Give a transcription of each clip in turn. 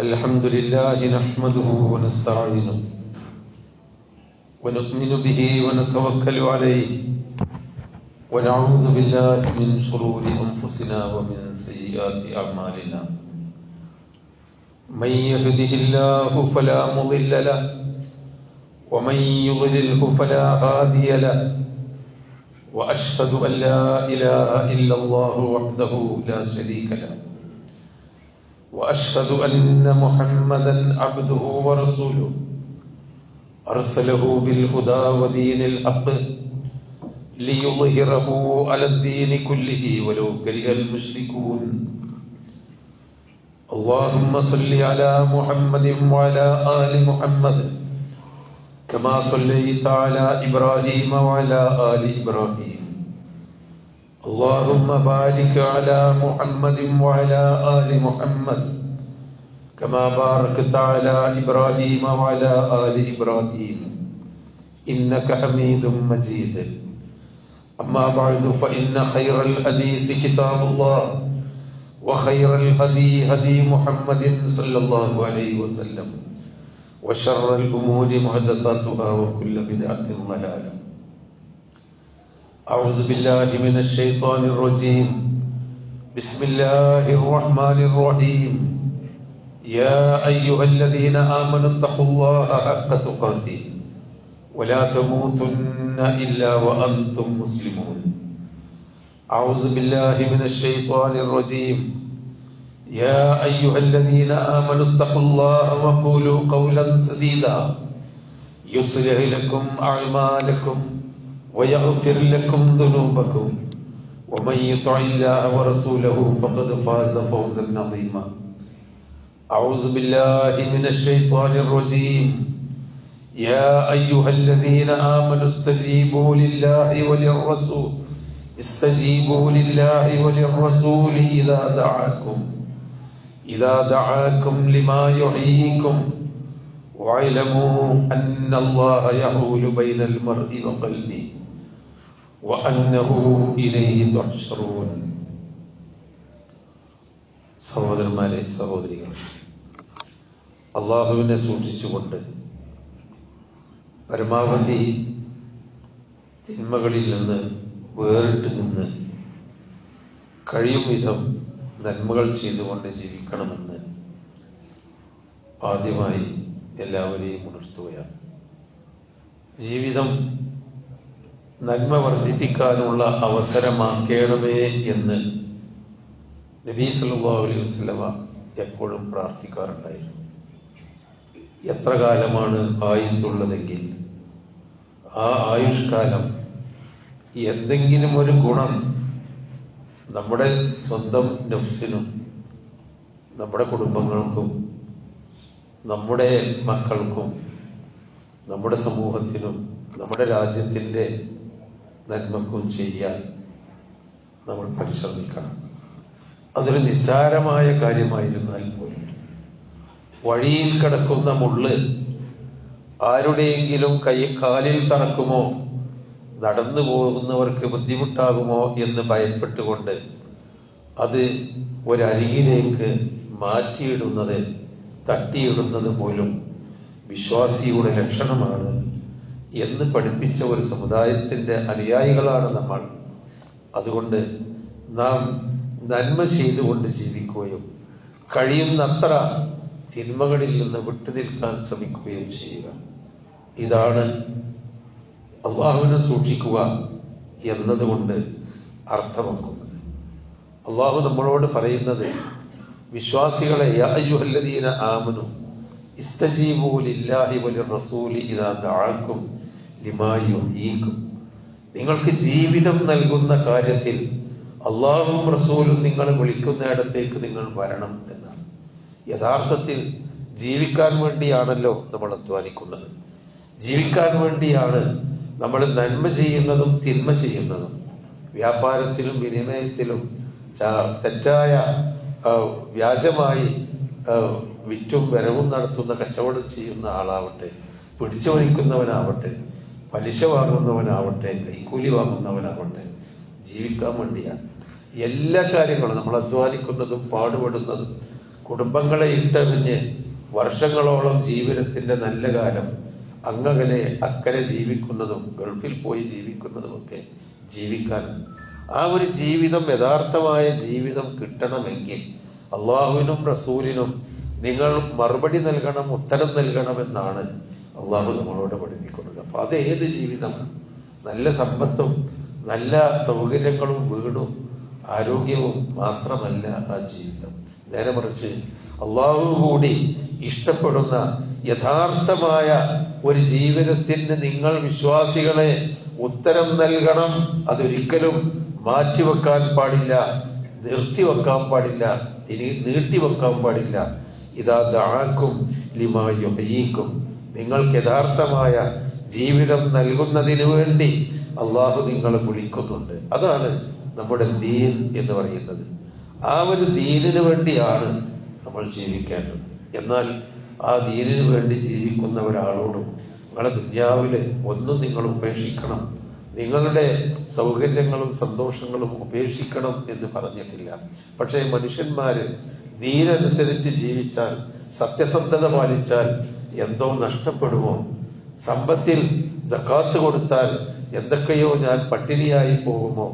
الحمد لله نحمده ونستعينه ونؤمن به ونتوكل عليه ونعوذ بالله من شرور أنفسنا ومن سيئات أعمالنا من يهده الله فلا مضل له ومن يضلله فلا هادي له وأشهد أن لا إله إلا الله وحده لا شريك له وأشهد أن محمدا عبده ورسوله أرسله بالهدى ودين الحق ليظهره على الدين كله ولو كره المشركون اللهم صل على محمد وعلى آل محمد كما صليت على إبراهيم وعلى آل إبراهيم اللهم بارك على محمد وعلى آل محمد كما باركت على إبراهيم وعلى آل إبراهيم إنك حميد مجيد أما بعد فإن خير الحديث كتاب الله وخير الهدي هدي محمد صلى الله عليه وسلم وشر الأمور محدثاتها وكل بدعة ضلالة أعوذ بالله من الشيطان الرجيم بسم الله الرحمن الرحيم يا أيها الذين آمنوا اتقوا الله حق تقاته ولا تموتن إلا وأنتم مسلمون أعوذ بالله من الشيطان الرجيم يا أيها الذين آمنوا اتقوا الله وقولوا قولا سديدا يصلح لكم أعمالكم ويغفر لكم ذنوبكم ومن يطع الله ورسوله فقد فاز فوزا عظيما أعوذ بالله من الشيطان الرجيم يا أيها الذين آمنوا استجيبوا لله وللرسول إذا دعاكم لما يحييكم واعلموا أن الله يحول بين المرء وقلبه وأنه إليه تحشرون. സഹോദരന്മാരെ, സഹോദരികൾ, അള്ളാഹുവിനെ സൂക്ഷിച്ചുകൊണ്ട് പരമാവധി തിന്മകളിൽ നിന്ന് വേറിട്ട് നിന്ന് കഴിയും വിധം നന്മകൾ ചെയ്തുകൊണ്ട് ജീവിക്കണമെന്ന് ആദ്യമായി എല്ലാവരെയും ഉണർത്തുകയാണ്. ജീവിതം നന്മ വർദ്ധിപ്പിക്കാനുള്ള അവസരമാക്കണമേ എന്ന് നബി സല്ലല്ലാഹു അലൈഹി വസല്ലമ എപ്പോഴും പ്രാർത്ഥിക്കാറുണ്ടായിരുന്നു. എത്ര കാലമാണ് ആയുസ്സുള്ളതെങ്കിൽ ആ ആയുഷ്കാലം എന്തെങ്കിലും ഒരു ഗുണം നമ്മുടെ സ്വന്തം നഫ്സിനും നമ്മുടെ കുടുംബങ്ങൾക്കും നമ്മുടെ മക്കൾക്കും നമ്മുടെ സമൂഹത്തിനും നമ്മുടെ രാജ്യത്തിൻ്റെ നന്മക്കും ചെയ്യാൻ നമ്മൾ പരിശ്രമിക്കണം. അതൊരു നിസ്സാരമായ കാര്യമായിരുന്നാൽ പോലും വഴിയിൽ കിടക്കുന്ന മുള്ള് ആരുടെയെങ്കിലും കാലിൽ തറക്കുമോ, നടന്നു പോകുന്നവർക്ക് ബുദ്ധിമുട്ടാകുമോ എന്ന് ഭയപ്പെട്ടുകൊണ്ട് അത് ഒരരികിലേക്ക് മാറ്റിയിടുന്നത്, തട്ടിയിടുന്നത് പോലും വിശ്വാസിയുടെ ലക്ഷണമാണ് എന്ന് പഠിപ്പിച്ച ഒരു സമുദായത്തിൻ്റെ അനുയായികളാണ് നമ്മൾ. അതുകൊണ്ട് നാം നന്മ ചെയ്തുകൊണ്ട് ജീവിക്കുകയും കഴിയുന്നത്ര തിന്മകളിൽ നിന്ന് വിട്ടുനിൽക്കാൻ ശ്രമിക്കുകയും ചെയ്യുക. ഇതാണ് അള്ളാഹുവിനെ സൂക്ഷിക്കുക എന്നതുകൊണ്ട് അർത്ഥമാക്കുന്നത്. അള്ളാഹു നമ്മളോട് പറയുന്നത്, വിശ്വാസികളെ, യാ അയ്യുഹല്ലദീന ആമനു ഇസ്തജീബൂ ലില്ലാഹി വലിർറസൂലി ഇദാ ദഅാകും ലിമാ യുഹ്യീകും. നിങ്ങൾക്ക് ജീവിതം നൽകുന്ന കാര്യത്തിൽ അള്ളാഹുവും റസൂലും നിങ്ങളെ വിളിക്കുന്നിടത്തേക്ക് നിങ്ങൾ വരണം എന്നാണ്. യഥാർത്ഥത്തിൽ ജീവിക്കാൻ വേണ്ടിയാണല്ലോ നമ്മൾ അധ്വാനിക്കുന്നത്. ജീവിക്കാൻ വേണ്ടിയാണ് നമ്മൾ നന്മ ചെയ്യുന്നതും തിന്മ ചെയ്യുന്നതും. വ്യാപാരത്തിലും വിനിമയത്തിലും തെറ്റായ വ്യാജമായി വിറ്റും വരവും നടത്തുന്ന കച്ചവടം ചെയ്യുന്ന ആളാവട്ടെ, പിടിച്ചു വഹിക്കുന്നവനാവട്ടെ, പലിശ വാങ്ങുന്നവനാവട്ടെ, കൈക്കൂലി വാങ്ങുന്നവനാവട്ടെ, ജീവിക്കാൻ വേണ്ടിയാണ്. എല്ലാ കാര്യങ്ങളും നമ്മൾ അധ്വാനിക്കുന്നതും പാടുപെടുന്നതും കുടുംബങ്ങളെ ഇട്ടറിഞ്ഞ് വർഷങ്ങളോളം ജീവിതത്തിന്റെ നല്ല കാലം അങ്ങകലെ അക്കരെ ജീവിക്കുന്നതും ഗൾഫിൽ പോയി ജീവിക്കുന്നതുമൊക്കെ ജീവിക്കാൻ ആ ഒരു ജീവിതം യഥാർത്ഥമായ ജീവിതം കിട്ടണമെങ്കിൽ അള്ളാഹുവിനും റസൂലിനും നിങ്ങൾ മറുപടി നൽകണം, ഉത്തരം നൽകണമെന്നാണ് അള്ളാഹു നമ്മളോട് പഠിപ്പിക്കുന്നത്. അപ്പൊ അത് ഏത് ജീവിതമാണ്? നല്ല സമ്പത്തും നല്ല സൗകര്യങ്ങളും വീടും ആരോഗ്യവും മാത്രമല്ല ആ ജീവിതം. നേരെ മറിച്ച് അള്ളാഹു കൂടി ഇഷ്ടപ്പെടുന്ന യഥാർത്ഥമായ ഒരു ജീവിതത്തിന് നിങ്ങൾ വിശ്വാസികളെ ഉത്തരം നൽകണം. അതൊരിക്കലും മാറ്റിവെക്കാൻ പാടില്ല, നിർത്തിവെക്കാൻ പാടില്ല, ഇനി നീട്ടിവെക്കാൻ പാടില്ല. ഇതാ ദഅാക്കും ലിമാ യുഹ്യീക്കും, നിങ്ങൾക്ക് യഥാർത്ഥമായ ജീവിതം നൽകുന്നതിന് വേണ്ടി അള്ളാഹു നിങ്ങളെ വിളിക്കുന്നുണ്ട്. അതാണ് നമ്മുടെ ദീൻ എന്ന് പറയുന്നത്. ആ ഒരു ദീനിന് വേണ്ടിയാണ് നമ്മൾ ജീവിക്കേണ്ടത്. എന്നാൽ ആ ദീനിന് വേണ്ടി ജീവിക്കുന്ന ഒരാളോടും നിങ്ങളെ ദുനിയാവില് ഒന്നും നിങ്ങൾ ഉപേക്ഷിക്കണം, നിങ്ങളുടെ സൗകര്യങ്ങളും സന്തോഷങ്ങളും ഉപേക്ഷിക്കണം എന്ന് പറഞ്ഞിട്ടില്ല. പക്ഷേ മനുഷ്യന്മാര് ദീനനുസരിച്ച് ജീവിച്ചാൽ, സത്യസന്ധത പാലിച്ചാൽ എന്തോ നഷ്ടപ്പെടുമോ, സമ്പത്തിൽ സക്കാത്ത് കൊടുത്താൽ എന്തൊക്കെയോ ഞാൻ പട്ടിണിയായി പോകുമോ,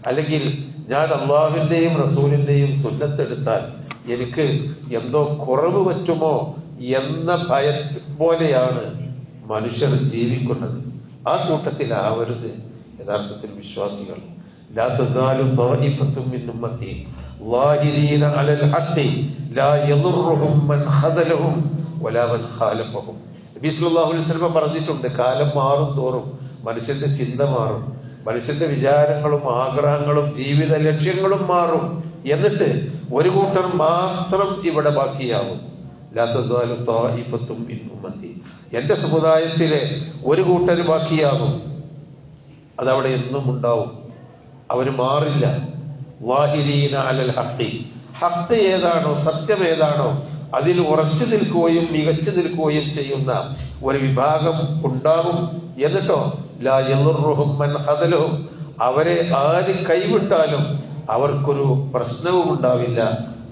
അല്ലെങ്കിൽ ഞാൻ അള്ളാഹുവിന്റെയും റസൂലിന്റെയും സുന്നത്തെടുത്താൽ എനിക്ക് എന്തോ കുറവ് പറ്റുമോ എന്ന ഭയ പോലെയാണ് മനുഷ്യർ ജീവിക്കുന്നത്. ആ കൂട്ടത്തിലാവരുത് യഥാർത്ഥത്തിൽ വിശ്വാസികൾ. ലാ തസാലു ത്വാഇഫത്തും മിൻ ഉമ്മത്തി ളാഹിരീന അലൽ ഹഖ് ലാ യദുർറുഹും മൻ ഖദലഹും വലാ മൻ ഖാലഫഹും. നബി സല്ലല്ലാഹു അലൈഹി വസല്ലം പറഞ്ഞിട്ടുണ്ട്, കാലം മാറും തോറും മനുഷ്യന്റെ ചിന്ത മാറും, മനുഷ്യന്റെ വിചാരങ്ങളും ആഗ്രഹങ്ങളും ജീവിത ലക്ഷ്യങ്ങളും മാറും. എന്നിട്ട് ഒരു കൂട്ടർ മാത്രം ഇവിടെ ബാക്കിയാവും. ലാ തസാലു ത്വാഇഫത്തും മിൻ ഉമ്മത്തി, എന്റെ സമുദായത്തിലെ ഒരു കൂട്ടർ ബാക്കിയാകും. അതവിടെ എന്നും ഉണ്ടാവും, അവര് മാറില്ല. ളാഹിരീന അലൽ ഹഖ്, ഹഖ് ഏതാണോ, സത്യം ഏതാണോ അതിൽ ഉറച്ചു നിൽക്കുകയും മികച്ചു നിൽക്കുകയും ചെയ്യുന്ന ഒരു വിഭാഗം ഉണ്ടാകും. എന്നിട്ടോ ലാ യദുർറുഹും മൻ ഖദലഹും, അവരെ ആര് കൈവിട്ടാലും അവർക്കൊരു പ്രശ്നവും ഉണ്ടാവില്ല,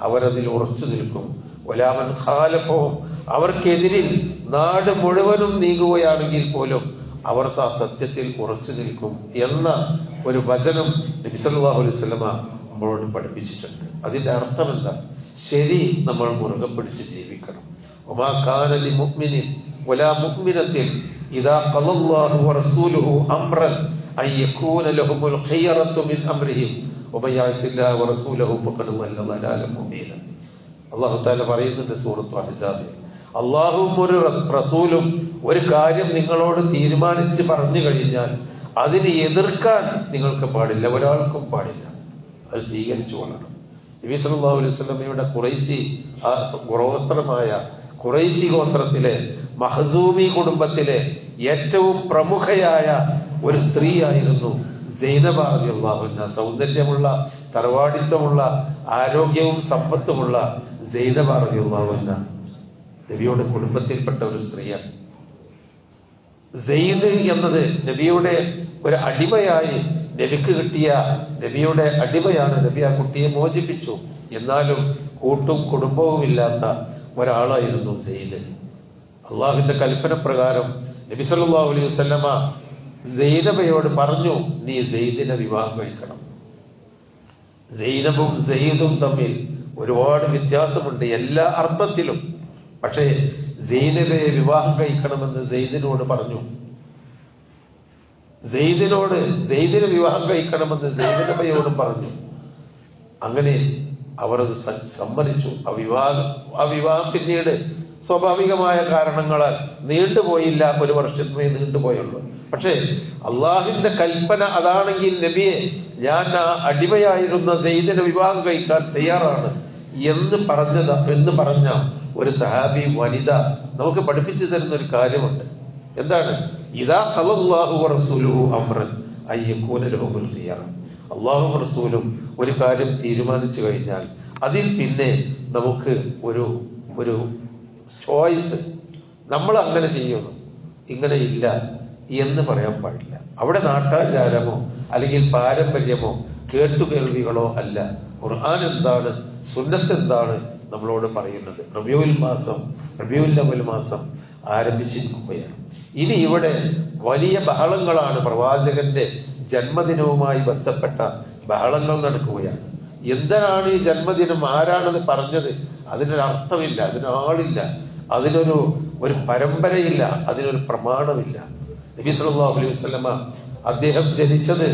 അവരതിൽ ഉറച്ചു നിൽക്കും. വലാ മൻ ഖാലഫഹും, അവർക്കെതിരിൽ നാട് മുഴുവനും നീങ്ങുകയാണെങ്കിൽ പോലും അവർ ആ സത്യത്തിൽ ഉറച്ചു നിൽക്കും എന്ന ഒരു വചനം നബി സല്ലല്ലാഹു അലൈഹി വസല്ലമ നമ്മളോട് പഠിപ്പിച്ചിട്ടുണ്ട്. അതിന്റെ അർത്ഥം എന്താ? ശരി നമ്മൾ മുറുകെ പിടിച്ച് ജീവിക്കണം. വമാ കാന ലിമുഅ്മിനിൻ വലാ മുഅ്മിനത്തിൻ ഇദാ ഖലല്ലാഹു വറസൂലുഹു അംറൻ അൻ യകൂന ലഹുമുൽ ഖിയറത്തു മിൻ അംരിഹിം വമൻ യഅസില്ലാഹ വറസൂലഹു ഫഖദ് ളല്ല ളലാലൻ മുബീന. അല്ലാഹു തആല പറയുന്നുണ്ട് സൂറത്തുൽ അഹ്സാബിൽ, അള്ളാഹുവും ഒരു റസൂലും ഒരു കാര്യം നിങ്ങളോട് തീരുമാനിച്ച് പറഞ്ഞു കഴിഞ്ഞാൽ അതിനെ എതിർക്കാൻ നിങ്ങൾക്ക് പാടില്ല, ഒരാൾക്കും പാടില്ല. അത് സ്വീകരിച്ചു കൊള്ളണം. നബി സല്ലല്ലാഹു അലൈഹി വസല്ലമയുടെ ഖുറൈശി ആ ഗോത്രമായ ഖുറൈശി ഗോത്രത്തിലെ മഖ്സൂമി കുടുംബത്തിലെ ഏറ്റവും പ്രമുഖയായ ഒരു സ്ത്രീയായിരുന്നു സൈനബ റളിയല്ലാഹു അൻഹ. സൗന്ദര്യമുള്ള, തറവാടിത്തമുള്ള, ആരോഗ്യവും സമ്പത്തുമുള്ള സൈനബ റളിയല്ലാഹു അൻഹ നബിയുടെ കുടുംബത്തിൽപ്പെട്ട ഒരു സ്ത്രീയാണ്. സെയ്ദ് എന്നത് നബിയുടെ ഒരു അടിമയായി നബിക്ക് കിട്ടിയ നബിയുടെ അടിമയാണ്. നബി ആ കുട്ടിയെ മോചിപ്പിച്ചു. എന്നാലും കൂട്ടും കുടുംബവും ഇല്ലാത്ത ഒരാളായിരുന്നു സെയ്ദ്. അള്ളാഹുവിന്റെ കൽപ്പന പ്രകാരം നബി സല്ലല്ലാഹു അലൈഹി വസല്ലമ സൈനബയോട് പറഞ്ഞു, നീ സെയ്ദിനെ വിവാഹം കഴിക്കണം. സൈനബും സെയ്ദും തമ്മിൽ ഒരുപാട് വ്യത്യാസമുണ്ട് എല്ലാ അർത്ഥത്തിലും. പക്ഷേ സൈനബയെ വിവാഹം കഴിക്കണമെന്ന് സെയ്ദിനോട് പറഞ്ഞു. സെയ്ദിനെ വിവാഹം കഴിക്കണമെന്ന് സൈനബയോടും പറഞ്ഞു. അങ്ങനെ അവർ അത് സമ്മതിച്ചു. ആ വിവാഹം പിന്നീട് സ്വാഭാവികമായ കാരണങ്ങളാൽ നീണ്ടുപോയില്ല, 1 വർഷത്തിനേ നീണ്ടുപോയുള്ളൂ. പക്ഷേ അള്ളാഹുവിന്റെ കൽപ്പന അതാണെങ്കിൽ നബിയെ, ഞാൻ ആ അടിമയായിരുന്ന സെയ്ദിനെ വിവാഹം കഴിക്കാൻ തയ്യാറാണ് എന്ന് പറഞ്ഞ ഒരു സഹാബി വനിത നമുക്ക് പഠിപ്പിച്ചു തരുന്ന ഒരു കാര്യമുണ്ട്. എന്താണ്? ഇദാ ഖലല്ലാഹു വറസൂലുഹു അംറൻ അൻ യകൂന ലഹുൽ ഖിയറ, അല്ലാഹുവും റസൂലും ഒരു കാര്യം തീരുമാനിച്ചു കഴിഞ്ഞാൽ അതിൽ പിന്നെ നമുക്ക് ഒരു ചോയ്സ്, നമ്മൾ അങ്ങനെ ചെയ്യുന്നു, ഇങ്ങനെ ഇല്ല എന്ന് പറയാൻ പാടില്ല. അവിടെ നാട്ടാചാരമോ അല്ലെങ്കിൽ പാരമ്പര്യമോ കേട്ടുകേൾവികളോ അല്ല. ഖുർആൻ എന്താണ്, സുന്നത്ത് എന്താണ് നമ്മളോട് പറയുന്നത്. റബീഉൽ അവ്വൽ മാസം ആരംഭിച്ചിരിക്കുകയാണ്. ഇനി ഇവിടെ വലിയ ബഹളങ്ങളാണ്. പ്രവാചകന്റെ ജന്മദിനവുമായി ബന്ധപ്പെട്ട ബഹളങ്ങൾ നടക്കുകയാണ്. എന്താണ് ഈ ജന്മദിനം, ആരാണത് പറഞ്ഞത്? അതിനൊരർത്ഥമില്ല, അതിനാളില്ല, അതിനൊരു പരമ്പരയില്ല, അതിനൊരു പ്രമാണമില്ല. നബി സല്ലല്ലാഹു അലൈഹി വസല്ലമ അദ്ദേഹം ജനിച്ചത്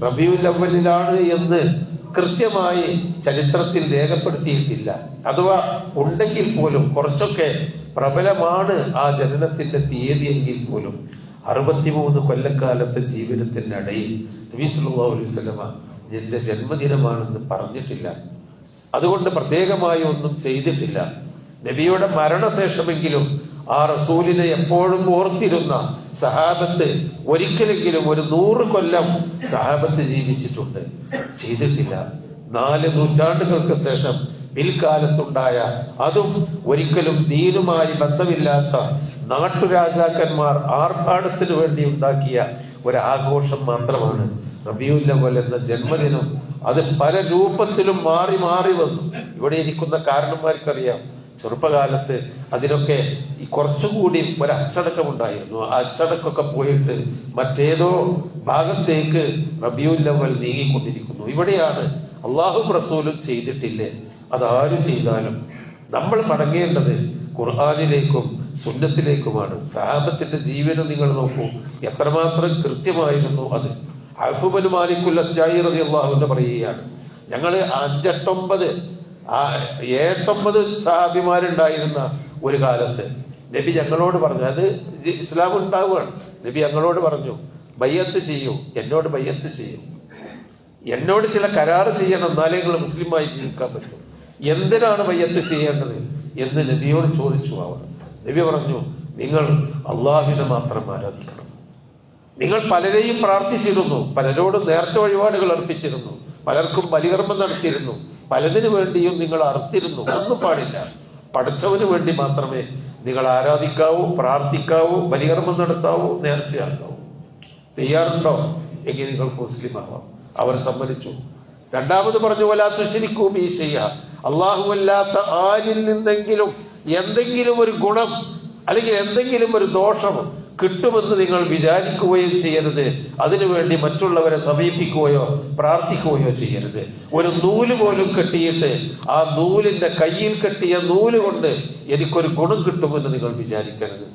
റബീഉൽ അവ്വലിലാണ് എന്ന് കൃത്യമായി ചരിത്രത്തിൽ രേഖപ്പെടുത്തിയിട്ടില്ല. അഥവാ ഉണ്ടെങ്കിൽ പോലും കുറച്ചൊക്കെ പ്രബലമാണ് ആ ജനനത്തിന്റെ തീയതി എങ്കിൽ പോലും 63 കൊല്ലക്കാലത്തെ ജീവിതത്തിനിടയിൽ നബി സല്ലല്ലാഹു അലൈഹി വസല്ലമ എന്റെ ജന്മദിനമാണെന്ന് പറഞ്ഞിട്ടില്ല. അതുകൊണ്ട് പ്രത്യേകമായി ഒന്നും ചെയ്തിട്ടില്ല. നബിയുടെ മരണശേഷമെങ്കിലും ആ റസൂലിനെ എപ്പോഴും ഓർത്തിരുന്ന സഹാബത്ത് ഒരിക്കലെങ്കിലും ഒരു 100 കൊല്ലം സഹാബത്ത് ജീവിച്ചിട്ടുണ്ട്. ചെയ്തിട്ടില്ല. 4 നൂറ്റാണ്ടുകൾക്ക് ശേഷം പിൽക്കാലത്തുണ്ടായ, അതും ഒരിക്കലും ദീനുമായി ബന്ധമില്ലാത്ത നാട്ടുരാജാക്കന്മാർ ആർഭാടത്തിന് വേണ്ടി ഉണ്ടാക്കിയ ഒരാഘോഷം മാത്രമാണ് റബീഉൽ അവ്വൽ എന്ന ജന്മദിനം. അത് പല രൂപത്തിലും മാറി മാറി വന്നു. ഇവിടെ ഇരിക്കുന്ന കാരണന്മാർക്കറിയാം, ചെറുപ്പകാലത്ത് അതിനൊക്കെ ഈ കുറച്ചുകൂടി ഒരു അച്ചടക്കമുണ്ടായിരുന്നു. ആ അച്ചടക്കമൊക്കെ പോയിട്ട് മറ്റേതോ ഭാഗത്തേക്ക് റബീഉൽ അവ്വൽ നീങ്ങിക്കൊണ്ടിരിക്കുന്നു. ഇവിടെയാണ് അള്ളാഹും റസൂലും ചെയ്തിട്ടില്ലേ, അതാരും ചെയ്താലും നമ്മൾ മടങ്ങേണ്ടത് ഖുർആനിലേക്കും സുന്നത്തിലേക്കുമാണ്. സഹാബത്തിന്റെ ജീവിതം നിങ്ങൾ നോക്കൂ, എത്രമാത്രം കൃത്യമായിരുന്നു അത്. ഔഫ് ബിൻ മാലിക്കുൽ അസ്ജാഇ റളിയല്ലാഹു അൻഹു പറയുകയാണ്, ഞങ്ങള് 8-9 സഹാബിമാരുണ്ടായിരുന്ന ഒരു കാലത്ത് നബി ഞങ്ങളോട് പറഞ്ഞു, അത് ഇസ്ലാം ഉണ്ടാവുകയാണ്, നബി ഞങ്ങളോട് പറഞ്ഞു, ബയ്യത്ത് ചെയ്യൂ, എന്നോട് ബയ്യത്ത് ചെയ്യൂ, എന്നോട് ചില കരാറ് ചെയ്യണം, എന്നാലേ നിങ്ങൾ മുസ്ലിമായി ജീവിക്കാൻ പറ്റും. എന്തിനാണ് ബയ്യത്ത് ചെയ്യേണ്ടത് എന്ന് നബിയോട് ചോദിച്ചു. അവർ നബി പറഞ്ഞു, നിങ്ങൾ അള്ളാഹുവിനെ മാത്രം ആരാധിക്കണം. നിങ്ങൾ പലരെയും പ്രാർത്ഥിച്ചിരുന്നു, പലരോടും നേർച്ച വഴിപാടുകൾ അർപ്പിച്ചിരുന്നു, പലർക്കും ബലികർമ്മം നടത്തിയിരുന്നു, പലതിനു വേണ്ടിയും നിങ്ങൾ അർത്തിരുന്നു. ഒന്നും പാടില്ല. പഠിച്ചവന് വേണ്ടി മാത്രമേ നിങ്ങൾ ആരാധിക്കാവൂ, പ്രാർത്ഥിക്കാവൂ, ബലികർമ്മം നടത്താവൂ, നേർച്ചയാക്കാവൂ. തയ്യാറുണ്ടോ എങ്കിൽ നിങ്ങൾക്ക് മുസ്ലിം ആവാം. അവർ സമ്മതിച്ചു. രണ്ടാമത് പറഞ്ഞു, വലാ തുശ്രികൂ ബി ശൈഅ, അല്ലാഹു അല്ലാത്ത ആരിൽ നിന്നെങ്കിലും എന്തെങ്കിലും ഒരു ഗുണം അല്ലെങ്കിൽ എന്തെങ്കിലും ഒരു ദോഷം കിട്ടുമെന്ന് നിങ്ങൾ വിചാരിക്കുകയും ചെയ്യരുത്. അതിനുവേണ്ടി മറ്റുള്ളവരെ സമീപിക്കുകയോ പ്രാർത്ഥിക്കുകയോ ചെയ്യരുത്. ഒരു നൂല് പോലും കെട്ടിയിട്ട് ആ നൂലിന്റെ കയ്യിൽ കെട്ടിയ നൂല് കൊണ്ട് എനിക്കൊരു ഗുണം കിട്ടുമെന്ന് നിങ്ങൾ വിചാരിക്കരുത്.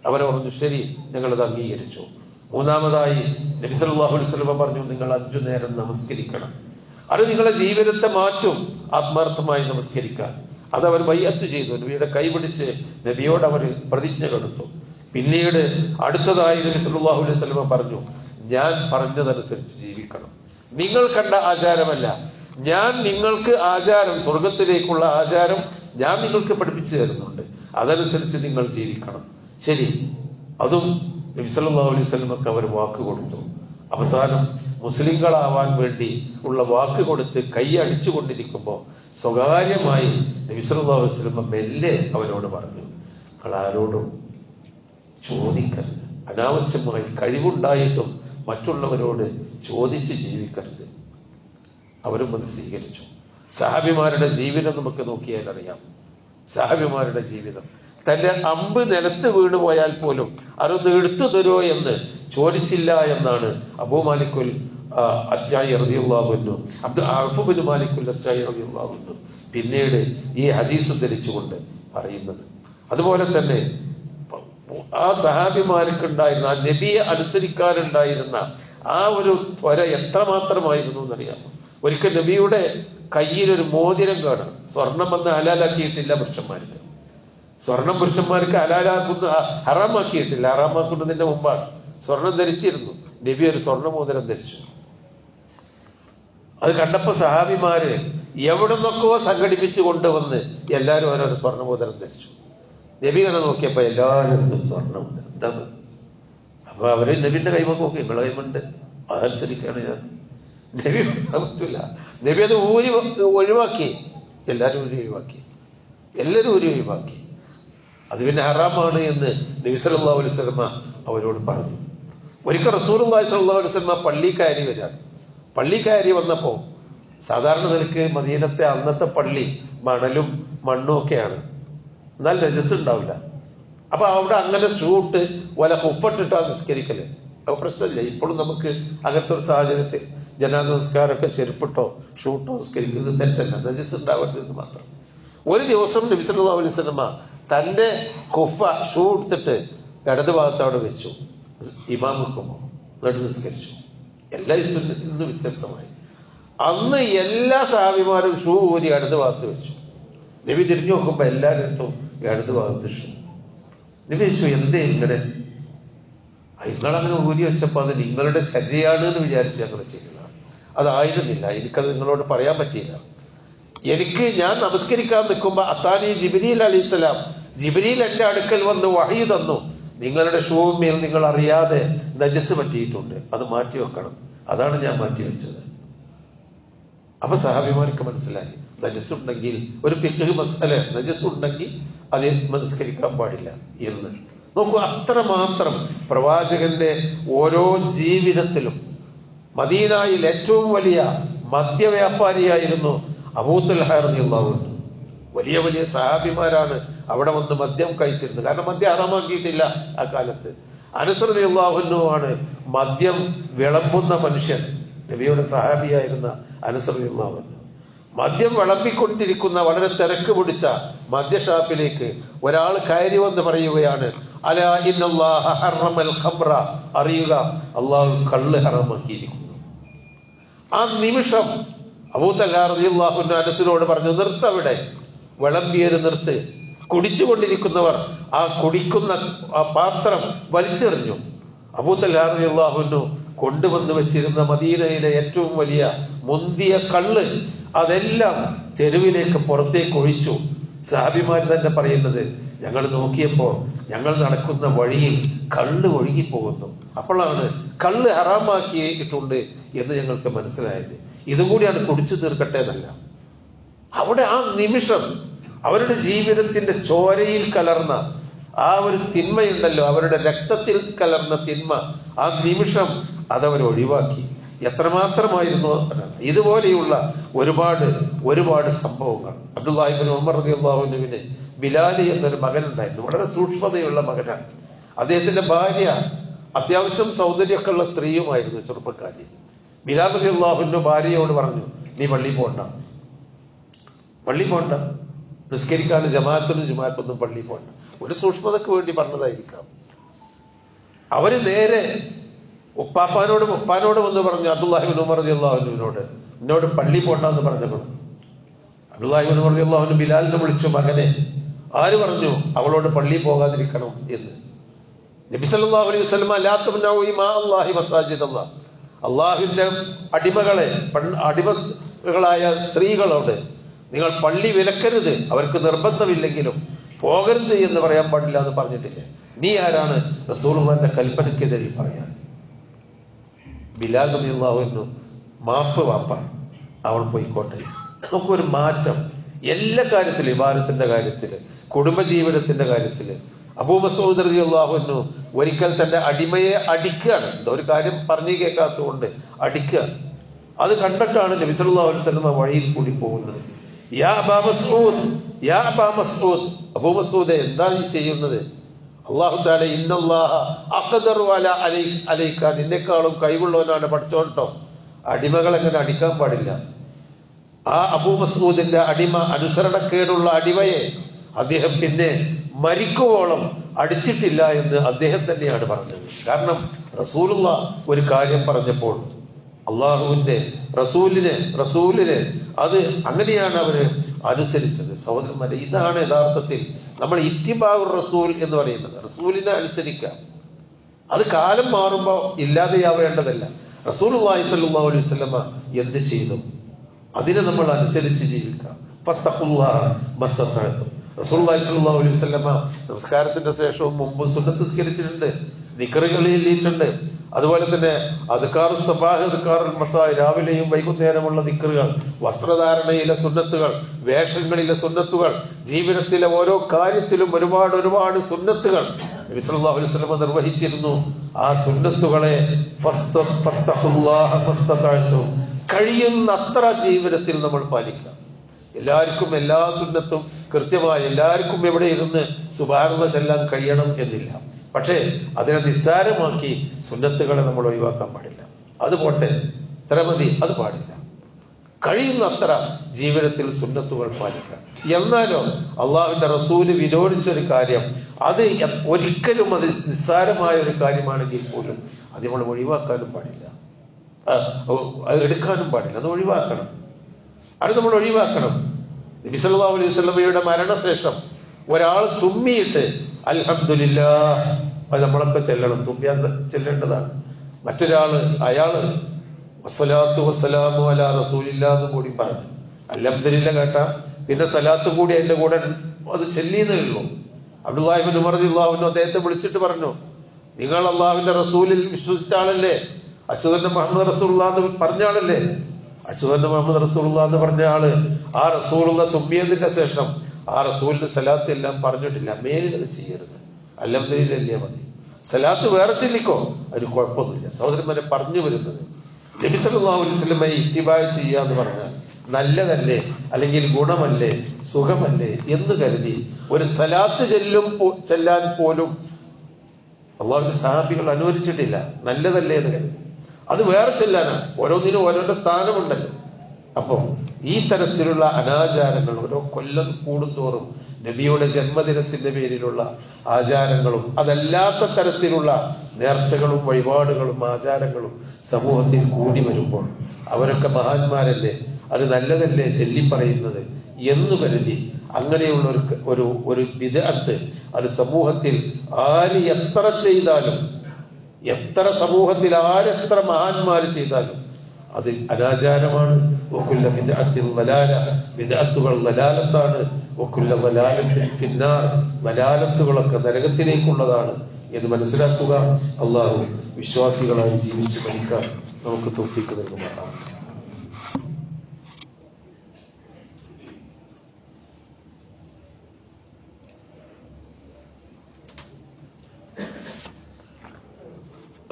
അവരെ പറഞ്ഞു, ശരി, ഞങ്ങളത് അംഗീകരിച്ചു. മൂന്നാമതായി നബി സല്ലല്ലാഹു അലൈഹി വസല്ലം പറഞ്ഞു, നിങ്ങൾ 5 നേരം നമസ്കരിക്കണം. അത് നിങ്ങളുടെ ജീവിതത്തെ മാറ്റും. ആത്മാർത്ഥമായി നമസ്കരിക്കാൻ അതവർ ബയ്യത്ത് ചെയ്തു. നബിയുടെ കൈപിടിച്ച് നബിയോട് അവർ പ്രതിജ്ഞ എടുത്തു. പിന്നീട് അടുത്തതായി നബി സല്ലല്ലാഹു അലൈഹി വസല്ലം പറഞ്ഞു, ഞാൻ പറഞ്ഞതനുസരിച്ച് ജീവിക്കണം. നിങ്ങൾ കണ്ട ആചാരമല്ല, ഞാൻ നിങ്ങൾക്ക് ആചാരം, സ്വർഗത്തിലേക്കുള്ള ആചാരം ഞാൻ നിങ്ങൾക്ക് പഠിപ്പിച്ചു തരുന്നുണ്ട്, അതനുസരിച്ച് നിങ്ങൾ ജീവിക്കണം. ശരി, അതും നബി സല്ലല്ലാഹു അലൈഹി വസല്ലമക്ക് അവർ വാക്ക് കൊടുത്തു. അവസാനം മുസ്ലിങ്ങളാവാൻ വേണ്ടി ഉള്ള വാക്ക് കൊടുത്ത് കൈ അടിച്ചുകൊണ്ടിരിക്കുമ്പോൾ സ്വകാര്യമായി നബി സല്ലല്ലാഹു അലൈഹി വസല്ലം മെല്ലെ അവരോട് പറഞ്ഞു, നിങ്ങൾ ആരോടും ചോദിക്കരുത്, അനാവശ്യമായി കഴിവുണ്ടായിട്ടും മറ്റുള്ളവരോട് ചോദിച്ച് ജീവിക്കരുത്. അവരും അത് സ്വീകരിച്ചു. സഹാബിമാരുടെ ജീവിതം നമുക്ക് നോക്കിയാൽ അറിയാം. സഹാബിമാരുടെ ജീവിതം, തന്റെ അമ്പ് നിലത്ത് വീണുപോയാൽ പോലും അതൊന്ന് എടുത്തു തരുമോ എന്ന് ചോദിച്ചില്ല എന്നാണ് അബൂ മാലിക്കുൽ അസ്ജാഇ റളിയല്ലാഹു അൻഹു, ഔഫ് ബിൻ മാലിക്കുൽ അസ്ജാഇ റളിയല്ലാഹു അൻഹു പിന്നീട് ഈ ഹദീസ് ഉദ്ധരിച്ചുകൊണ്ട് പറയുന്നത്. അതുപോലെ തന്നെ ആ സഹാബിമാർക്കുണ്ടായിരുന്ന, ആ നബിയെ അനുസരിക്കാനുണ്ടായിരുന്ന ആ ഒരു ത്വര എത്രമാത്രമായിരുന്നു എന്നറിയാമോ? ഒരിക്കൽ നബിയുടെ കയ്യിലൊരു മോതിരം കാണാം. സ്വർണം വന്ന് ഹലാലാക്കിയിട്ടില്ല പുരുഷന്മാർക്ക്. സ്വർണം പുരുഷന്മാർക്ക് ഹറാമാക്കിയിട്ടില്ല. ഹറാമാക്കുന്നതിന്റെ മുമ്പാണ്. സ്വർണം ധരിച്ചിരുന്നു. നബി ഒരു സ്വർണ്ണ മോതിരം ധരിച്ചു. അത് കണ്ടപ്പോ സഹാബിമാര് എവിടെ നിന്നൊക്കെയോ സംഘടിപ്പിച്ചു കൊണ്ടുവന്ന് എല്ലാവരും ഓരോരോ സ്വർണ്ണമോതിരം ധരിച്ചു. നബി കണ്ട നോക്കിയപ്പോ എല്ലാവരും സ്വർണ്ണമോതിരം. എന്താണ്? അപ്പൊ അവര് നബിന്റെ കൈമ നോക്കി, നിങ്ങളെ കൈമുണ്ട്, അതനുസരിക്കാണ് ഞാൻ. നബി പറ്റില്ല. നബി അത് ഒഴിവാക്കി. എല്ലാവരും ഒഴിവാക്കി. അത് പിന്നെ ഹറാമാണ് എന്ന് നബി സല്ലല്ലാഹു അലൈഹി വസല്ലം അവരോട് പറഞ്ഞു. ഒരിക്കൽ റസൂലുള്ളാഹി സ്വല്ലല്ലാഹു അലൈഹി വസല്ലം പള്ളി കയറി വരികയാണ്. പള്ളി കയറി വന്നപ്പോൾ സാധാരണ നിലക്ക് മദീനത്തെ അന്നത്തെ പള്ളി മണലും മണ്ണും ഒക്കെയാണ്, എന്നാൽ നജസ് ഉണ്ടാവില്ല. അപ്പൊ അവിടെ അങ്ങനെ ഷൂട്ട് വല ഉപ്പിട്ടിട്ടാണ് നിസ്കരിക്കല്. അപ്പൊ പ്രശ്നമില്ല. ഇപ്പോഴും നമുക്ക് അങ്ങനത്തെ ഒരു സാഹചര്യത്തിൽ ജനാസ സംസ്കാരമൊക്കെ ചെരുപ്പിട്ടോ ഷൂട്ടോ നിസ്കരിക്കുന്നത് തെറ്റല്ല, നജസ് ഉണ്ടാവരുതെന്ന് മാത്രം. ഒരു ദിവസം നബി സല്ലല്ലാഹു അലൈഹി വസല്ലമ തന്റെ ഖുഫ ഷൂ എടുത്തിട്ട് ഇടത് ഭാഗത്ത് അവിടെ വെച്ചു, ഇമാം വെക്കുമ്പോൾ എന്നിട്ട് നിസ്കരിച്ചു. എല്ലാ ദിവസവും ഇന്ന് വ്യത്യസ്തമായി. അന്ന് എല്ലാ സഹാബിമാരും ഷൂ ഊരി ഇടത് ഭാഗത്ത് വെച്ചു. നബി തിരിഞ്ഞു നോക്കുമ്പോ എല്ലാവരും ഇടത് ഭാഗത്ത് ഷൂ. നബി ചോദിച്ചു, എന്തേ ഇങ്ങനെ? നിങ്ങളങ്ങനെ ഊരി വെച്ചപ്പോ അത് നിങ്ങളുടെ ചര്യയാണ് എന്ന് വിചാരിച്ച് ഞങ്ങൾ ചെയ്യുന്നതാണ്. അതായിരുന്നില്ല, എനിക്കത് നിങ്ങളോട് പറയാൻ പറ്റിയില്ല. ഞാൻ നമസ്കരിക്കാൻ നിൽക്കുമ്പോ അത്താനി ജിബ്രീൽ അലൈഹിസ്സലാം, ജിബ്രീൽ എന്റെ അടുക്കൽ വന്ന് വഹി തന്നു, നിങ്ങളുടെ ഷൂമേൽ നിങ്ങൾ അറിയാതെ നജസ് പറ്റിയിട്ടുണ്ട്, അത് മാറ്റി വെക്കണം. അതാണ് ഞാൻ മാറ്റി വെച്ചത്. അപ്പൊ സഹാബിമാർക്ക് മനസ്സിലായി, നജസ് ഉണ്ടെങ്കിൽ ഒരു ഫിഖ് മസ്അല, നജസ് ഉണ്ടെങ്കിൽ അത് നമസ്കരിക്കാൻ പാടില്ല എന്ന്. നോക്കൂ, അത്രമാത്രം പ്രവാചകന്റെ ഓരോ ജീവിതത്തിലും. മദീനയിൽ ഏറ്റവും വലിയ മദ്യവ്യാപാരിയായിരുന്നു അബൂ തൽഹ റളിയല്ലാഹു അൻഹു. വലിയ വലിയ സഹാബിമാരാണ് അവിടെ വന്ന് മദ്യം കഴിച്ചിരുന്നത്. കാരണം മദ്യം ഹറാമാക്കിയിട്ടില്ല ആ കാലത്ത്. അനസ് റളിയല്ലാഹു അൻഹു ആണ് മദ്യം വിളമ്പുന്ന മനുഷ്യൻ. നബിയുടെ സഹാബിയായിരുന്ന അനസ് റളിയല്ലാഹു അൻഹു മദ്യം വിളമ്പിക്കൊണ്ടിരിക്കുന്ന വളരെ തിരക്ക് പിടിച്ച മദ്യഷാപ്പിലേക്ക് ഒരാൾ കയറി വന്ന് പറയുകയാണ്, അലാ ഇന്നല്ലാഹ ഹറമൽ ഖംറ, അറിയുക, അള്ളാഹു കള്ള് ഹറാമാക്കിയിരിക്കുന്നു. ആ നിമിഷം അബൂ തൽഹ റളിയല്ലാഹു അൻഹു അനസിനോട് പറഞ്ഞു, നിർത്തവിടെ, വിളമ്പിയത് നിർത്ത്. കുടിച്ചുകൊണ്ടിരിക്കുന്നവർ ആ കുടിക്കുന്ന ആ പാത്രം വലിച്ചെറിഞ്ഞു. അബൂ തൽഹ റളിയല്ലാഹു അൻഹു കൊണ്ടുവന്ന് വെച്ചിരുന്ന മദീനയിലെ ഏറ്റവും വലിയ മുന്തിയ കള്ള് അതെല്ലാം തെരുവിലേക്ക് പുറത്തേക്ക് ഒഴിച്ചു. സഹാബിമാർ തന്നെ പറയുന്നത്, ഞങ്ങൾ നോക്കിയപ്പോ ഞങ്ങൾ നടക്കുന്ന വഴിയിൽ കള്ള് ഒഴുകിപ്പോകുന്നു. അപ്പോഴാണ് കള്ള് ഹറാമാക്കിയിട്ടുണ്ട് എന്ന് ഞങ്ങൾക്ക് മനസ്സിലായത്. ഇതുകൂടിയാണ് കുടിച്ചു തീർക്കട്ടെ എന്നല്ല. അവിടെ ആ നിമിഷം അവരുടെ ജീവിതത്തിന്റെ ചോരയിൽ കലർന്ന ആ ഒരു തിന്മയുണ്ടല്ലോ, അവരുടെ രക്തത്തിൽ കലർന്ന തിന്മ, ആ നിമിഷം അതവർ ഒഴിവാക്കി. എത്രമാത്രമായിരുന്നു. ഇതുപോലെയുള്ള ഒരുപാട് ഒരുപാട് സംഭവങ്ങൾ. അബ്ദുല്ലാഹി ഇബ്നു ഉമർ റളിയല്ലാഹു അൻഹുവിന് ബിലാൽ എന്നൊരു മകനുണ്ടായിരുന്നു. വളരെ സൂക്ഷ്മതയുള്ള മകനാണ്. അദ്ദേഹത്തിന്റെ ഭാര്യ അത്യാവശ്യം സൗന്ദര്യമൊക്കെ ഉള്ള സ്ത്രീയുമായിരുന്നു, ചെറുപ്പക്കാരി. ബിലാൽ റളിയല്ലാഹു അൻഹു ഭാര്യയോട് പറഞ്ഞു, നീ പള്ളി പോണ്ട, നിസ്കരിക്കാനും ജമാഅത്തൊന്നും പള്ളി പോണ്ട. ഒരു സൂക്ഷ്മതക്ക് വേണ്ടി പറഞ്ഞതായിരിക്കാം. അവര് നേരെ ഉപ്പാനോട് വന്ന് പറഞ്ഞു, അബ്ദുല്ലാഹി ഇബ്നു ഉമർ റളിയല്ലാഹു അൻഹുവിനോട്, എന്നോട് പള്ളി പോണ്ടെന്ന് പറഞ്ഞപ്പോൾ അബ്ദുല്ലാഹി ഇബ്നു ഉമർ റളിയല്ലാഹു അൻഹു ബിലാലിനെ വിളിച്ചു, മകനെ, ആര് പറഞ്ഞു അവളോട് പള്ളി പോകാതിരിക്കണം എന്ന്? നബി സല്ലല്ലാഹു അലൈഹി വസല്ലം, ലാ തംനഉ ഇമാ അല്ലാഹി മസാജിദല്ലാഹ്, അള്ളാഹുവിന്റെ അടിമകളായ സ്ത്രീകളോട് നിങ്ങൾ പള്ളി വിലക്കരുത്, അവർക്ക് നിർബന്ധമില്ലെങ്കിലും പോകരുത് എന്ന് പറയാൻ പാടില്ല എന്ന് പറഞ്ഞിട്ടില്ലേ? നീ ആരാണ് റസൂലുള്ളാഹിന്റെ കൽപ്പനയ്ക്കെതിരെ പറയാൻ? ബിലാൽ റളിയല്ലാഹു അൻഹു മാപ്പ് വാപ്പാണ്, അവൾ പോയിക്കോട്ടെ. നമുക്കൊരു മാറ്റം എല്ലാ കാര്യത്തിലും, ഇബാദത്തിന്റെ കാര്യത്തില്, കുടുംബജീവിതത്തിന്റെ കാര്യത്തില്. അബൂ മസ്ഊദ് റളിയല്ലാഹു അൻഹു ഒരിക്കൽ തന്റെ അടിമയെ അടിക്കുകയാണ്. എന്തോ ഒരു കാര്യം പറഞ്ഞു കേൾക്കാത്തതുകൊണ്ട് അടിക്കുക. അത് കണ്ടിട്ടാണ് നബി സല്ലല്ലാഹു അലൈഹി വസല്ലം വഴിയിൽ കൂടി പോകുന്നത്. യാ അബാ മസ്ഊദ്, അബൂ മസ്ഊദേ, എന്താണ് ഈ ചെയ്യുന്നത്? അല്ലാഹു തആല ഇന്നല്ലാഹ അഖദറു അലൈക, നിന്നെക്കാളും കഴിവുള്ളവനാണ് പഠിച്ചോട്ടോ. അടിമകൾ എങ്ങനെ അടിക്കാൻ പാടില്ല. ആ അബൂ മസ്ഊദിന്റെ അടിമ, അനുസരണക്കേടുള്ള അടിമയെ അദ്ദേഹം പിന്നെ മരിക്കുവോളം അടിച്ചിട്ടില്ല എന്ന് അദ്ദേഹം തന്നെയാണ് പറഞ്ഞത്. കാരണം റസൂലുള്ളാഹ് ഒരു കാര്യം പറഞ്ഞപ്പോൾ അള്ളാഹുവിന്റെ റസൂലിന് അത് അങ്ങനെയാണ് അവര് അനുസരിച്ചത്. സഹോദരന്മാരെ, ഇതാണ് യഥാർത്ഥത്തിൽ നമ്മൾ ഇത്തിബാഉർ റസൂൽ എന്ന് പറയുന്നത്. റസൂലിനെ അനുസരിക്കാം. അത് കാലം മാറുമ്പോൾ ഇല്ലാതെയാവേണ്ടതല്ല. റസൂലുള്ളാഹി സ്വല്ലല്ലാഹു അലൈഹി വസല്ലമ എന്ത് ചെയ്തു അതിനെ നമ്മൾ അനുസരിച്ച് ജീവിക്കാം. ഫത്തഖുല്ലാഹ മസ്തതഅതും. റസൂലുള്ളാഹി സ്വല്ലല്ലാഹു അലൈഹി വസല്ലമ നമസ്കാരത്തിന്റെ ശേഷവും മുമ്പ് സുന്നത്ത് നിസ്കരിച്ചിട്ടുണ്ട്. ദിക്റുകളിട്ടുണ്ട്. അതുപോലെ തന്നെ അദ്കാറു സബാഹ്, അദ്കാറുൽ മസാ, രാവിലെയും വൈകുന്നേരമുള്ള ദിക്റുകൾ, വസ്ത്രധാരണയിലെ സുന്നത്തുകൾ, വേഷങ്ങളിലെ സുന്നത്തുകൾ, ജീവിതത്തിലെ ഓരോ കാര്യത്തിലും ഒരുപാട് സുന്നത്തുകൾ നബി സല്ലല്ലാഹു അലൈഹി വസല്ലം നിർവഹിച്ചിരുന്നു. ആ സുന്നത്തുകളെ കഴിയുന്നത്ര ജീവിതത്തിൽ നമ്മൾ പാലിക്കാം. എല്ലാവർക്കും എല്ലാ സുന്നത്തും കൃത്യമായി എല്ലാവർക്കും എവിടെ ഇരുന്ന് സുബ്ഹാനല്ലാഹ് ചെല്ലാൻ കഴിയണം എന്നില്ല. പക്ഷേ അതിനെ നിസ്സാരമാക്കി സുന്നത്തുകളെ നമ്മൾ ഒഴിവാക്കാൻ പാടില്ല. അത് പോട്ടെ, ഇത്ര മതി, അത് പാടില്ല. കഴിയുന്നത്ര ജീവിതത്തിൽ സുന്നത്തുകൾ പാലിക്കുക. എന്നാലോ അള്ളാഹുവിന്റെ റസൂല് വിരോധിച്ചൊരു കാര്യം, അത് ഒരിക്കലും അത് നിസ്സാരമായ ഒരു കാര്യമാണെങ്കിൽ പോലും അത് നമ്മൾ ഒഴിവാക്കാനും പാടില്ല, എടുക്കാനും പാടില്ല. അത് ഒഴിവാക്കണം, അത് നമ്മൾ ഒഴിവാക്കണം. നബി സല്ലല്ലാഹു അലൈഹി വസല്ലമയുടെ മരണശേഷം ഒരാൾ തുമ്മിയിട്ട് അൽഹംദുലില്ലാഹ്, അത് നമ്മളൊക്കെ ചെല്ലണം, തുമ്മിയാ ചെല്ലേണ്ടതാണ്. മറ്റൊരാള് അയാള് വസ്സലാത്തു വസ്സലാമു അലാ റസൂലില്ലാഹ് എന്ന് കൂടി പറഞ്ഞു. അൽഹംദുലില്ലാഹ് കേട്ടാ പിന്നെ സലാത്ത് കൂടി അതിന്റെ കൂടെ അത് ചെല്ലിയതേ ഉള്ളൂ. അബ്ദുല്ലാഹി ഇബ്നു ഉമർ റളിയല്ലാഹു അൻഹു അദ്ദേഹത്തെ വിളിച്ചിട്ട് പറഞ്ഞു, നിങ്ങൾ അള്ളാഹുവിന്റെ റസൂലിൽ വിശ്വസിച്ച ആളല്ലേ, അഷ്ഹദു മുഹമ്മദ് റസൂലുള്ളാഹ് എന്ന് പറഞ്ഞ ആളല്ലേ, അഷ്ഹദു മുഹമ്മദ് റസൂലുള്ളാഹ് എന്ന് പറഞ്ഞ ആള് ആ റസൂലുള്ള തുമ്മിയതിന്റെ ശേഷം ആ റസൂലിന്റെ സലാത്ത് എല്ലാം പറഞ്ഞിട്ടില്ല. മേലിൽ അത് ചെയ്യരുത്, അൽഹംദുലില്ലാഹ് മതി. സലാത്ത് വേറെ ചെല്ലിക്കോ, അതിന് കുഴപ്പമൊന്നുമില്ല. സഹോദരന്മാരെ പറഞ്ഞു വരുന്നത്, നബി സല്ലല്ലാഹു അലൈഹി വസല്ലമയെ ഇത്തിബാ ചെയ്യുക എന്ന് പറഞ്ഞാൽ നല്ലതല്ലേ, അല്ലെങ്കിൽ ഗുണമല്ലേ, സുഖമല്ലേ എന്ന് കരുതി ഒരു സലാത്ത് ചെല്ലാൻ പോലും അള്ളാഹുവിന്റെ സഹാബികൾ അനുവദിച്ചിട്ടില്ല. നല്ലതല്ലേ എന്ന് കരുതി അത് വേറെ ചെല്ലാനാണ്. ഓരോന്നിനും ഓരോരുടെ സ്ഥാനമുണ്ടല്ലോ. അപ്പൊ ഈ തരത്തിലുള്ള അനാചാരങ്ങൾ ഓരോ കൊല്ലം കൂടുന്തോറും നബിയുടെ ജന്മദിനത്തിന്റെ പേരിലുള്ള ആചാരങ്ങളും അതല്ലാത്ത തരത്തിലുള്ള നേർച്ചകളും വഴിപാടുകളും ആചാരങ്ങളും സമൂഹത്തിൽ കൂടി വരുമ്പോൾ അവരൊക്കെ മഹാന്മാരല്ലേ, അത് നല്ലതല്ലേ ചെല്ലിപ്പറയുന്നത് എന്ന് കരുതി അങ്ങനെയുള്ള ഒരു ബിദ്അത്ത് അത് സമൂഹത്തിൽ ആര് എത്ര ചെയ്താലും, എത്ര സമൂഹത്തിൽ ആരെത്ര മഹാന്മാർ ചെയ്താലും അത് അനാചാരമാണ്. വകുല്ല ബിദ്അത്തിൻ ദലാല, ബിദ്അത്തുകൾ ദലാലത്താണ്. വകുല്ല ദലാലത്തിൻ ഫിന്നാർ, ദലാലത്തുകളൊക്കെ നരകത്തിലേക്കുള്ളതാണ് എന്ന് മനസ്സിലാക്കുക. അള്ളാഹു വിശ്വാസികളായി ജീവിച്ച് മരിക്കാൻ നമുക്ക് തൗഫീഖ് നൽകുമാറാവട്ടെ.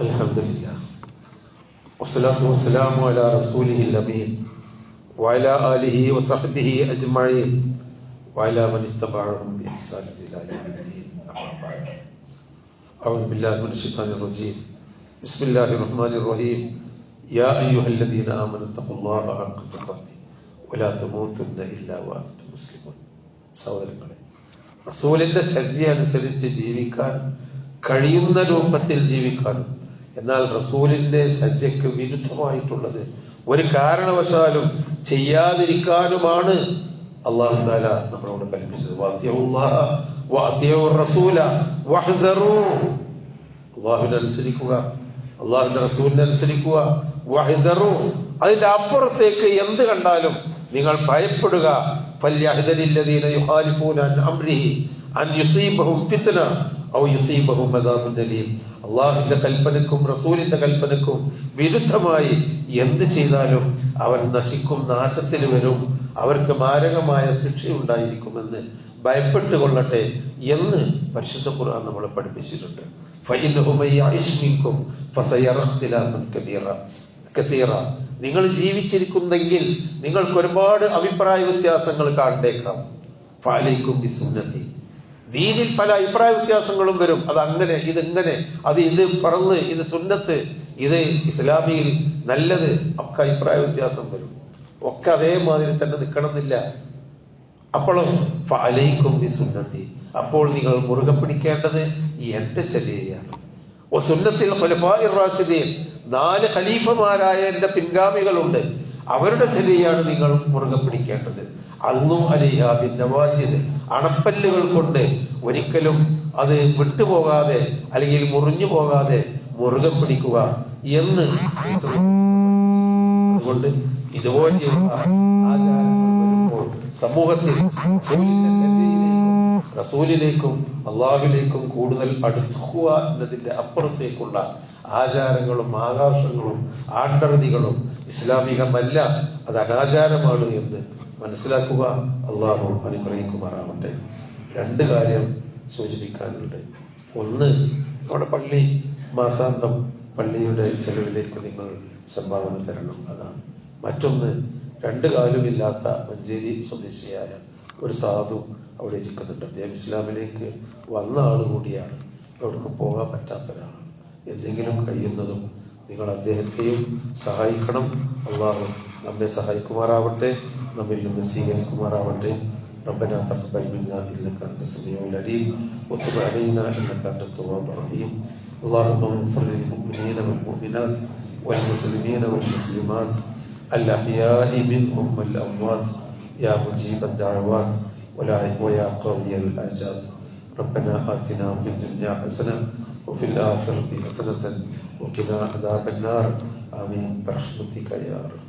അൽഹംദുലില്ലാഹ് വസ്സലാത്തു വസ്സലാമു അലാ റസൂലിഹിൽ അമീൻ വഅലാ ആലിഹി വസഹ്ബിഹി അജ്മഈൻ വഅലാ മൻ ഇത്തബഅഹും ബിഇഹ്സാൻ ഇലാ യൗമിദ്ദീൻ. അമ്മാ ബഅദ്. അഊദു ബില്ലാഹി മിനശ് ശൈത്വാനിർ റജീം. ബിസ്മില്ലാഹിർ റഹ്മാനിർ റഹീം. യാ അയ്യുഹല്ലദീന ആമനൂ തഖുല്ലാഹ ഹഖ്ക തുഖാതിഹി വലാ തമൂതുന്ന ഇല്ലാ വഅൻതും മുസ്ലിമൂൻ. സഹോദരങ്ങളെ, റസൂലിന്റെ ചര്യ അനുസരിച്ച് ജീവിക്കാൻ കഴിയുന്ന രൂപത്തിൽ ജീവിക്കാനും എന്നാൽ റസൂലിന്റെ സജ്ജയ്ക്ക് വിരുദ്ധമായിട്ടുള്ളത് ഒരു കാരണവശാലും ചെയ്യാതിരിക്കാനുമാണ് അല്ലാഹു തആല നമ്മളോട് കൽപ്പിച്ചത്. അല്ലാഹുവിനെ അനുസരിക്കുക, അല്ലാഹുവിന്റെ റസൂലിനെ അനുസരിക്കുക. വഹ്ദറു, അതിന്റെ അപ്പുറത്തേക്ക് എന്ത് കണ്ടാലും നിങ്ങൾ ഭയപ്പെടുക. ഫല്യഹ്ദരില്ലദീന യുഖാലിഫൂന അൻ അംരിഹി അൻ യുസീബഹും ഫിത്ന ഔ യുസീബഹും അദാബുൻ അലീം. അള്ളാഹുവിന്റെ കൽപ്പനക്കും റസൂലിന്റെ കൽപ്പനക്കും വിരുദ്ധമായി എന്ത് ചെയ്താലും അവൻ നശിക്കും, നാശത്തിന് വരും, അവർക്ക് മാരകമായ ശിക്ഷയുണ്ടായിരിക്കുമെന്ന് ഭയപ്പെട്ടുകൊള്ളട്ടെ എന്ന് പരിശുദ്ധ ഖുർആൻ നമ്മളെ പഠിപ്പിച്ചിട്ടുണ്ട്. നിങ്ങൾ ജീവിച്ചിരിക്കുന്നെങ്കിൽ നിങ്ങൾക്ക് ഒരുപാട് അഭിപ്രായ വ്യത്യാസങ്ങൾ കാണേക്കാം. ഫഅലൈക്കും ബിസുന്നതി, ദീനിൽ പല അഭിപ്രായ വ്യത്യാസങ്ങളും വരും. അത് അങ്ങനെ, ഇതെങ്ങനെ, അത് ഇത് പറന്ന്, ഇത് സുന്നത്ത്, ഇത് ഇസ്ലാമിയിൽ നല്ലത്, ഒക്കെ അഭിപ്രായ വ്യത്യാസം വരും. ഒക്കെ അതേമാതിരി തന്നെ നിൽക്കണമെന്നില്ല. അപ്പോഴും ഫഅലൈക്കും ബിസുന്നതി, അപ്പോൾ നിങ്ങൾ മുറുകെ പിടിക്കേണ്ടത് എന്റെ ചര്യയാണ്. സുന്നത്തിൽ ഖുലഫാഇർ റാഷിദീൻ, 4 ഖലീഫമാരായ എന്റെ പിൻഗാമികളുണ്ട്, അവരുടെ ചര്യയാണ് നിങ്ങൾ മുറുകെ പിടിക്കേണ്ടത്. അന്നും അലൈഹാ ബിന്നവാജിദ്, അണപ്പല്ലുകൾ കൊണ്ട് ഒരിക്കലും അത് വിട്ടുപോകാതെ അല്ലെങ്കിൽ മുറിഞ്ഞു പോകാതെ മുറുകെ പിടിക്കുക എന്ന്. അതുകൊണ്ട് ഇതുപോലെയുള്ള ആചാരങ്ങൾ വരുമ്പോൾ സമൂഹത്തിൽ റസൂലിലേക്കും അള്ളാഹുവിലേക്കും കൂടുതൽ അടുക്കുക എന്നതിന്റെ അപ്പുറത്തേക്കുള്ള ആചാരങ്ങളും ആകാശങ്ങളും ആണ്ടർതികളും ഇസ്ലാമികമല്ല, അത് അനാചാരമാണ് എന്ന് മനസ്സിലാക്കുക. അള്ളാഹു അനുഗ്രഹിക്കുമാറാവട്ടെ. 2 കാര്യം സൂചിപ്പിക്കാനുണ്ട്. ഒന്ന്, നമ്മുടെ പള്ളി മാസാന്തം പള്ളിയുടെ ചെലവിലേക്ക് നിങ്ങൾ സംഭാവന തരണം, അതാണ്. മറ്റൊന്ന്, 2 കാലുമില്ലാത്ത മഞ്ചേരി സ്വദേശിയായ ഒരു സാധു അവിടെ ഇരിക്കുന്നുണ്ട്. അദ്ദേഹം ഇസ്ലാമിലേക്ക് വന്ന ആൾ കൂടിയാണ്, അവർക്ക് പോകാൻ പറ്റാത്ത ഒരാളാണ്. എന്തെങ്കിലും കഴിയുന്നതും നിങ്ങൾ അദ്ദേഹത്തെയും സഹായിക്കണം. അള്ളാഹു നമ്മെ സഹായിക്കുമാറാവട്ടെ, നമ്മിൽ നിന്ന് സ്വീകരിക്കുമാറാവട്ടെ. ربنا تقبل منا انك انت السميع العليم وتب علينا انك انت التواب الرحيم. اللهم اغفر للمؤمنين والمؤمنات والمسلمين والمسلمات الاحياء منهم والاموات يا مجيب الدعوات ويا قاضي الحاجات. ربنا آتنا في الدنيا حسنة وفي الآخرة حسنة وقنا عذاب النار. آمين برحمتك يا رب.